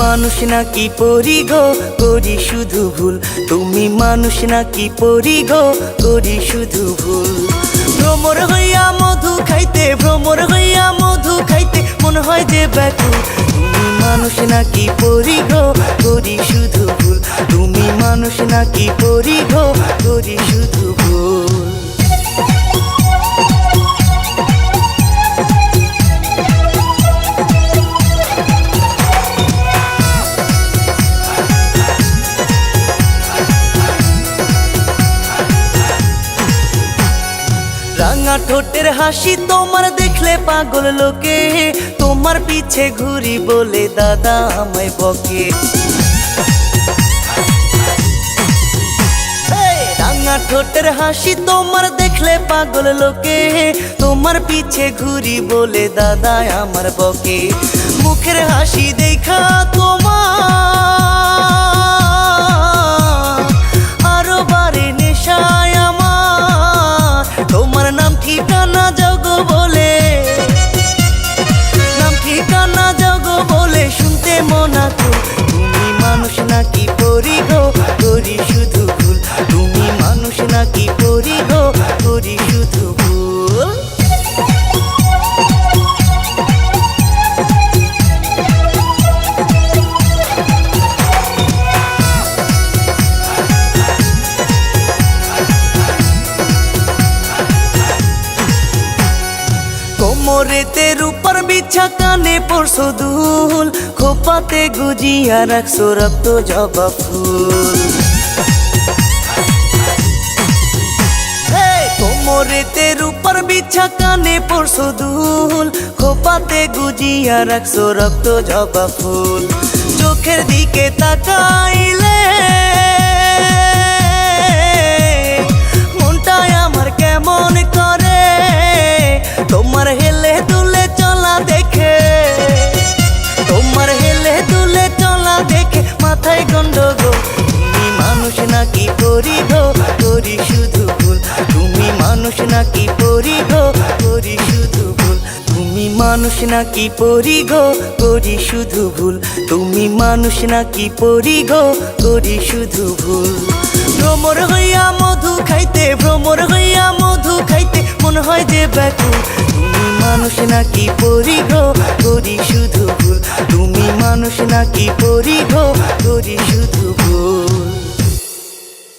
মানুষ নাকি পরি গো, করি শুধু ভুল। তুমি মানুষ নাকি পরি গো, করি শুধু ভুল। ভ্রমর হইয়া মধু খাইতে, ভ্রমর হইয়া মধু খাইতে মন হয় যে ব্যাকুল। তুমি মানুষ নাকি পরি গো, করি শুধু ভুল। তুমি মানুষ নাকি পরি গো, করি শুধু ভুল। রাঙা ঠোঁটের হাসি তোমার দেখলে পাগল লোকে, তোমার পিছে ঘুরি বলে দাদা আমায় বকে। রাঙা ঠোঁটের হাসি তোমার দেখলে পাগল লোকে, তোমার পিছে ঘুরি বলে দাদা আমার বকে। মুখের হাসি দেখা তোমার আরো বারে নেশায় আমার। তোমার নাম ঠিকানা জগো বলে, নাম ঠিকানা জগো বলে শুনতে মনা তো। তুমি মানুষ নাকি পরি গো, করি শুধু ভুল। তুমি মানুষ নাকি পরি গো, করি শুধু ভুল। কোমরেতে রূপার বিছা, কানে পরশো দুল, খোপাতে গুজিয়া রাখছো রক্ত জবা ফুল। কোমরেতে রূপার বিছা, কানে পরশো দুল, খোপাতে গুজিয়া রাখছো রক্ত জবা ফুল। চোখের দিকে তাকাইলে মনটাই আমার কেমন করে। তোমার হেলে দুলে চলা দেখে, তোমার হেলে দুলে চলা দেখে মাথায় গন্ডগোল। তুমি মানুষ নাকি পরি গো, করি শুধু ভুল। তুমি মানুষ নাকি পরি গো, করি শুধু ভুল। তুমি মানুষ নাকি পরি গো, করি শুধু ভুল। তুমি মানুষ নাকি পরি গো, করি শুধু ভুল। ভ্রমর হইয়া মধু খাইতে, ভ্রমর হইয়া মধু খাইতে মন হয় যে ব্যাকুল। তুমি মানুষ নাকি পরি গো, করি শুধু ভুল। তুমি মানুষ নাকি পরি গো, করি শুধু ভুল।